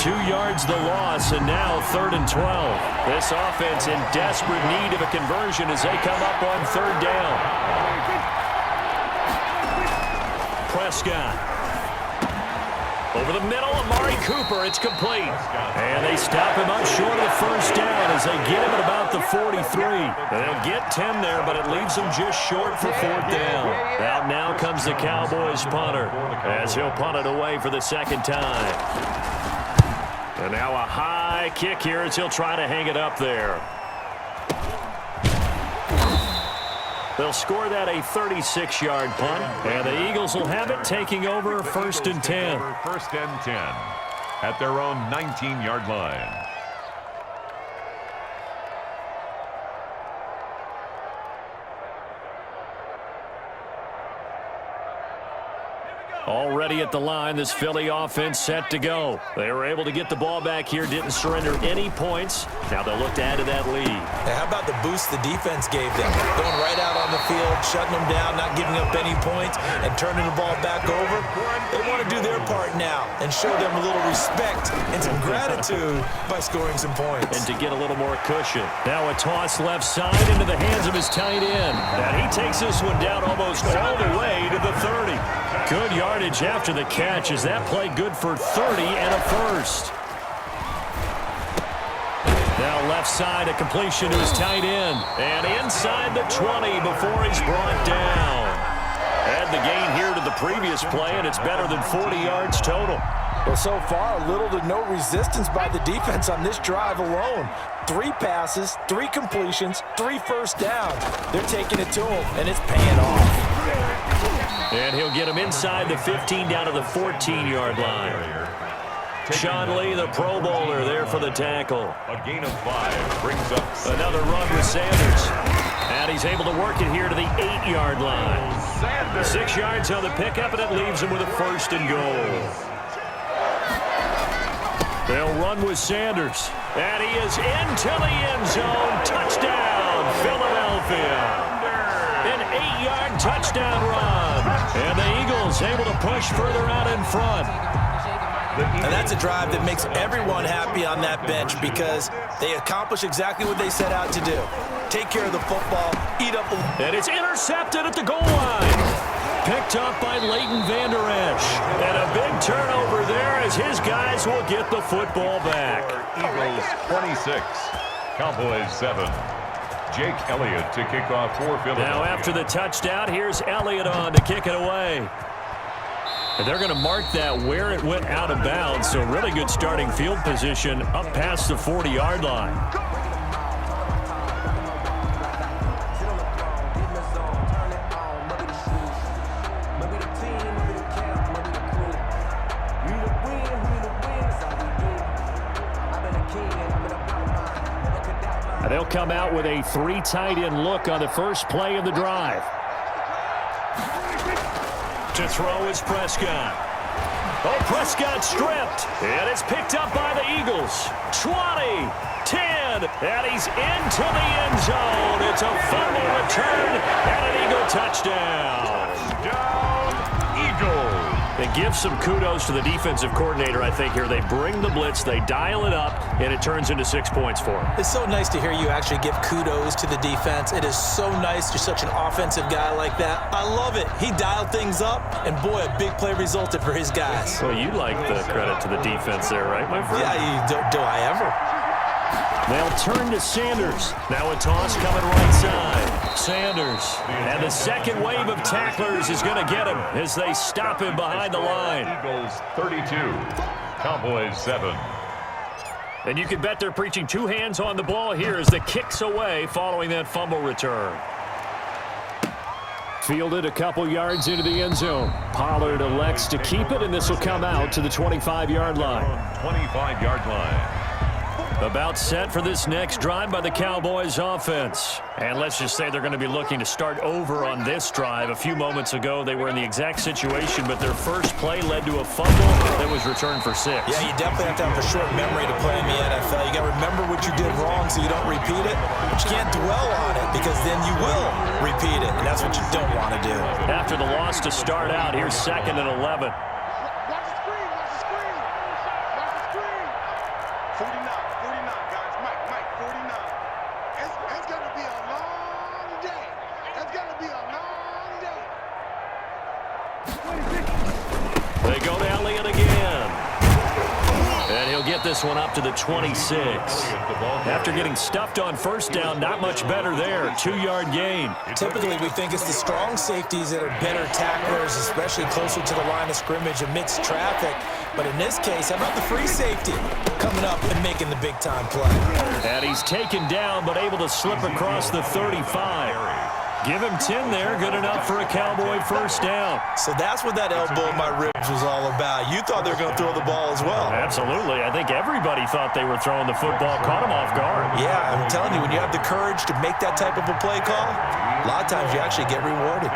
2 yards the loss, and now 3rd and 12. This offense in desperate need of a conversion as they come up on 3rd down. Prescott. Over the middle, Amari Cooper. It's complete. And they stop him up short of the 1st down as they get him at about the 43. They'll get 10 there, but it leaves them just short for 4th down. Out now comes the Cowboys punter as he'll punt it away for the 2nd time. And now a high kick here as he'll try to hang it up there. They'll score that a 36-yard punt, and the Eagles will have it taking over 1st and 10. 1st and 10 at their own 19-yard line. Already at the line, this Philly offense set to go. They were able to get the ball back here, didn't surrender any points. Now they'll look to add to that lead. Hey, how about the boost the defense gave them? Going right out on the field, shutting them down, not giving up any points, and turning the ball back over. They want to do their part now and show them a little respect and some gratitude by scoring some points. And to get a little more cushion. Now a toss left side into the hands of his tight end. And he takes this one down almost all the way to the 30. Good yardage after the catch. Is that play good for 30 and a 1st? Now left side, a completion to his tight end. And inside the 20 before he's brought down. Add the gain here to the previous play, and it's better than 40 yards total. Well, so far, little to no resistance by the defense on this drive alone. 3 passes, 3 completions, 3 first downs. They're taking it to him, and it's paying off. And he'll get him inside the 15 down to the 14-yard line. Sean Lee, the Pro Bowler, there for the tackle. A gain of 5 brings up another run with Sanders. And he's able to work it here to the 8-yard line. 6 yards on the pickup, and it leaves him with a 1st and goal. They'll run with Sanders. And he is into the end zone. Touchdown, Philadelphia. An 8-yard touchdown run. And the Eagles able to push further out in front. And that's a drive that makes everyone happy on that bench because they accomplish exactly what they set out to do. Take care of the football, eat up. And it's intercepted at the goal line. Picked up by Leighton Vander Esch. And a big turnover there as his guys will get the football back. Eagles 26, Cowboys 7. Jake Elliott to kick off for Philadelphia. Now after the touchdown, here's Elliott on to kick it away. And they're going to mark that where it went out of bounds, so really good starting field position up past the 40-yard line. They'll come out with a 3 tight end look on the first play of the drive. To throw is Prescott. Oh, Prescott stripped. And it's picked up by the Eagles. 20, 10, and he's into the end zone. It's a fumble return and an Eagle touchdown. Touchdown, Eagles. They give some kudos to the defensive coordinator, I think, here. They bring the blitz, they dial it up, and it turns into 6 points for them. It's so nice to hear you actually give kudos to the defense. It is so nice. You're such an offensive guy like that. I love it. He dialed things up, and boy, a big play resulted for his guys. Well, you like the credit to the defense there, right, my friend? Yeah, do I ever? They'll turn to Sanders. Now a toss coming right side. Sanders. And the second wave of tacklers is going to get him as they stop him behind the line. Eagles 32, Cowboys 7. And you can bet they're preaching 2 hands on the ball here as the kick's away following that fumble return. Fielded a couple yards into the end zone. Pollard elects to keep it, and this will come out to the 25-yard line. 25-yard line. About set for this next drive by the Cowboys offense. And let's just say they're going to be looking to start over on this drive. A few moments ago, they were in the exact situation, but their first play led to a fumble that was returned for 6. Yeah, you definitely have to have a short memory to play in the NFL. You got to remember what you did wrong so you don't repeat it. But you can't dwell on it because then you will repeat it, and that's what you don't want to do. After the loss to start out, here's 2nd and 11. get this one up to the 26. After getting stuffed on first down, not much better there. 2-yard gain. Typically, we think it's the strong safeties that are better tacklers, especially closer to the line of scrimmage amidst traffic. But in this case, how about the free safety coming up and making the big-time play? And he's taken down, but able to slip across the 35. Give him 10 there, good enough for a Cowboy first down. So that's what that elbow in my ribs was all about. You thought they were going to throw the ball as well. Absolutely. I think everybody thought they were throwing the football, caught him off guard. Yeah, I'm telling you, when you have the courage to make that type of a play call, a lot of times you actually get rewarded.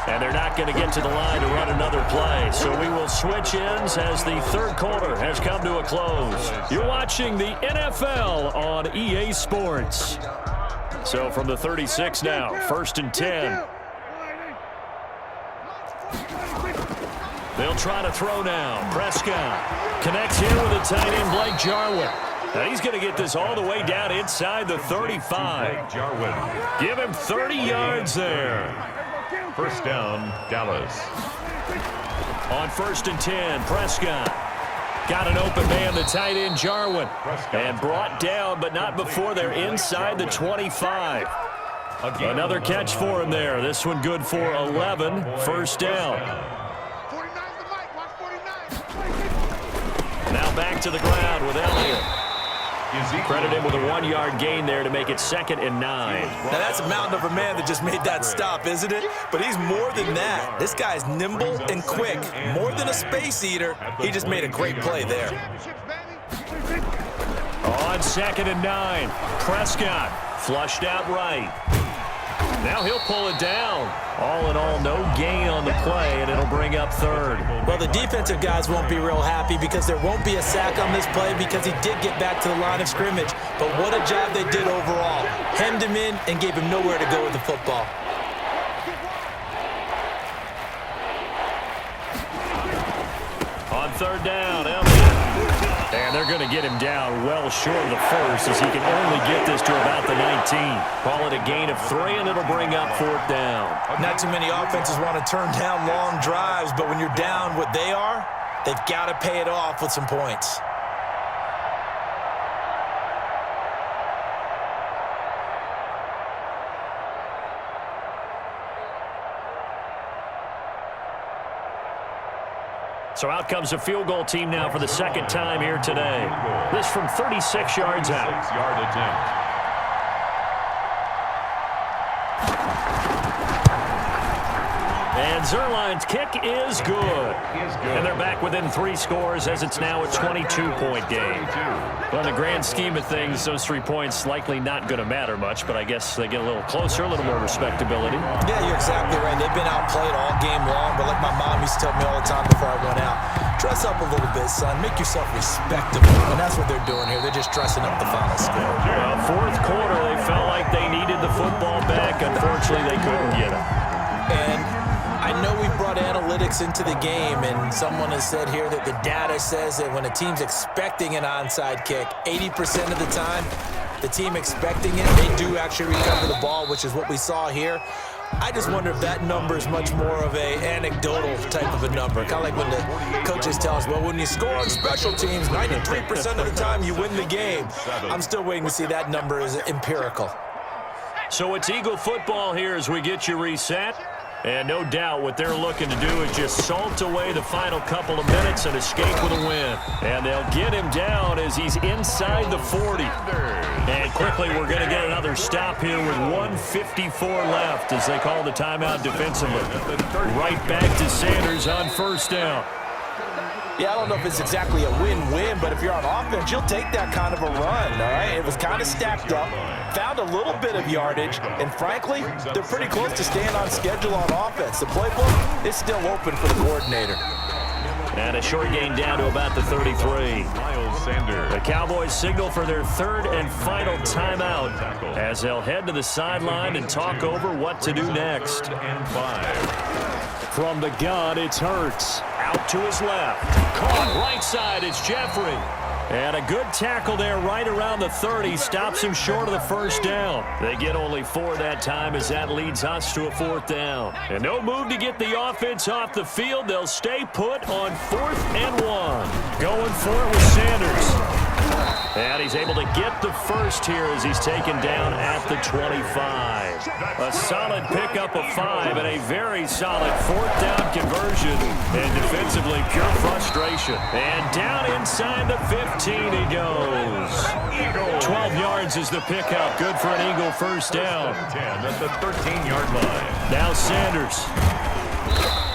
And they're not going to get to the line to run another play. So we will switch ends as the third quarter has come to a close. You're watching the NFL on EA Sports. So from the 36 now, 1st and 10. They'll try to throw now. Prescott connects here with the tight end, Blake Jarwin. Now he's going to get this all the way down inside the 35. Give him 30 yards there. First down, Dallas. On 1st and 10, Prescott. Got an open man, the tight end, Jarwin. And brought down, but not before they're inside the 25. Another catch for him there. This one good for 11. First down. Now back to the ground with Elliott. Credit him with a 1-yard gain there to make it 2nd and 9. Now that's a mountain of a man that just made that stop, isn't it? But he's more than that. This guy's nimble and quick. More than a space eater, he just made a great play there. On 2nd and 9, Prescott flushed out right. Now he'll pull it down. All in all, no gain on the play, and it'll bring up 3rd. Well, the defensive guys won't be real happy because there won't be a sack on this play because he did get back to the line of scrimmage. But what a job they did overall. Hemmed him in and gave him nowhere to go with the football. On 3rd down, Elliott. And they're going to get him down well short of the first as he can only get this to about the 19. Call it a gain of 3, and it'll bring up 4th down. Not too many offenses want to turn down long drives, but when you're down what they are, they've got to pay it off with some points. So out comes a field goal team now for the 2nd time here today. This from 36 yards out. 6-yard attempt. And Zuerlein's kick is good. And they're back within 3 scores as it's now a 22-point game. Well, in the grand scheme of things, those 3 points likely not going to matter much, but I guess they get a little closer, a little more respectability. Yeah, you're exactly right. They've been outplayed all game long, but like my mom used to tell me all the time before I went out, dress up a little bit, son. Make yourself respectable. And that's what they're doing here. They're just dressing up the final score. Well, 4th quarter, they felt like they needed the football back. Unfortunately, they couldn't get it. And I know we brought analytics into the game, and someone has said here that the data says that when a team's expecting an onside kick, 80% of the time, the team expecting it, they do actually recover the ball, which is what we saw here. I just wonder if that number is much more of a anecdotal type of a number. Kind of like when the coaches tell us, well, when you score on special teams, 93% of the time you win the game. I'm still waiting to see that number is empirical. So it's Eagle football here as we get you reset. And no doubt what they're looking to do is just salt away the final couple of minutes and escape with a win. And they'll get him down as he's inside the 40. And quickly we're going to get another stop here with 1:54 left as they call the timeout defensively. Right back to Sanders on 1st down. Yeah, I don't know if it's exactly a win-win, but if you're on offense, you'll take that kind of a run, all right? It was kind of stacked up, found a little bit of yardage, and frankly, they're pretty close to staying on schedule on offense. The playbook is still open for the coordinator. And a short gain down to about the 33. Miles Sanders. The Cowboys signal for their 3rd and final timeout as they'll head to the sideline and talk over what to do next. 3rd and 5. From the gun, it's Hurts. Out to his left. Caught right side. It's Jeffrey. And a good tackle there right around the 30. Stops him short of the first down. They get only 4 that time as that leads us to a 4th down. And no move to get the offense off the field. They'll stay put on 4th and 1. Going for it with Sanders. And he's able to get the first here as he's taken down at the 25. A solid pickup of 5 and a very solid 4th down conversion. And defensively, pure frustration. And down inside the 15 he goes. 12 yards is the pickup. Good for an Eagle first down. 10 at the 13-yard line. Now Sanders.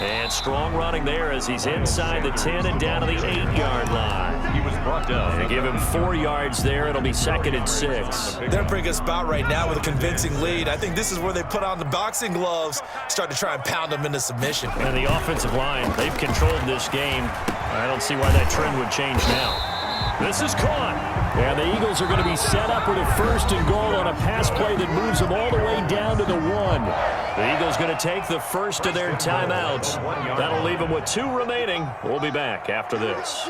And strong running there as he's inside the 10 and down to the 8-yard line. He was brought down. They give him 4 yards there. It'll be 2nd and 6. They're in a pretty good spot right now with a convincing lead. I think this is where they put on the boxing gloves, start to try and pound them into submission. And the offensive line, they've controlled this game. I don't see why that trend would change now. This is caught. And the Eagles are going to be set up with a 1st and goal on a pass play that moves them all the way down to the 1. The Eagles going to take the first of their timeouts. That'll leave them with 2 remaining. We'll be back after this.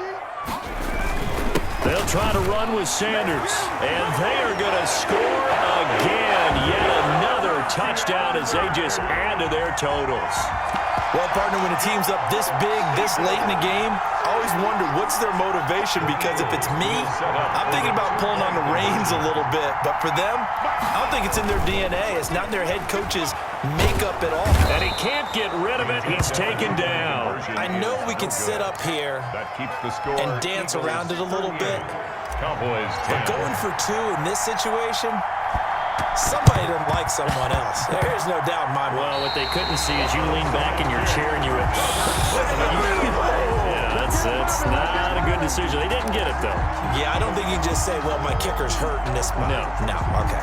They'll try to run with Sanders. And they are going to score again. Yet another touchdown as they just add to their totals. Well, partner, when a team's up this big, this late in the game, I always wonder what's their motivation, because if it's me, I'm thinking about pulling on the reins a little bit. But for them, I don't think it's in their DNA. It's not in their head coach's makeup at all. And he can't get rid of it. He's taken down. I know we can sit up here That keeps the score. and dance around it a little bit. Cowboys 10. But going for 2 in this situation, somebody doesn't like someone else. There's no doubt in my mind. Well, what they couldn't see is you lean back in your chair and you went, yeah, that's not a good decision. They didn't get it, though. Yeah, I don't think you can just say, well, my kicker's hurt in this spot. No. Okay.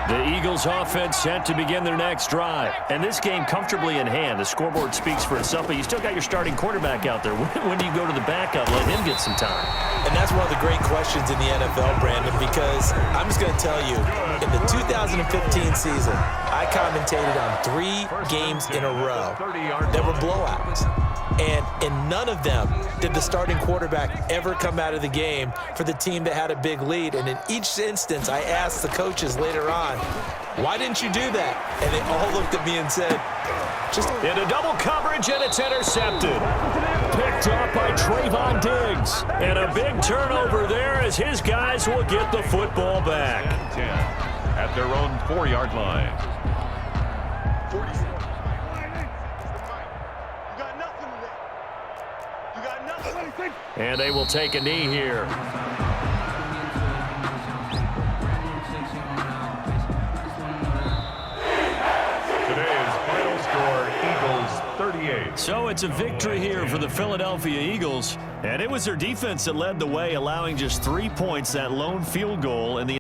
The Eagles offense set to begin their next drive. And this game comfortably in hand. The scoreboard speaks for itself, but you still got your starting quarterback out there. When do you go to the backup, let him get some time? And that's one of the great questions in the NFL, Brandon, because I'm just going to tell you, in the 2015 season, I commentated on 3 games in a row that were blowouts. And in none of them did the starting quarterback ever come out of the game for the team that had a big lead. And in each instance, I asked the coaches later on, why didn't you do that? And they all looked at me and said, just into double coverage, and it's intercepted. Picked up by Trayvon Diggs. And a big turnover there as his guys will get the football back. 10 at their own 4-yard line. And they will take a knee here. Today's final score, Eagles 38. So it's a victory here for the Philadelphia Eagles. And it was their defense that led the way, allowing just 3 points, that lone field goal in the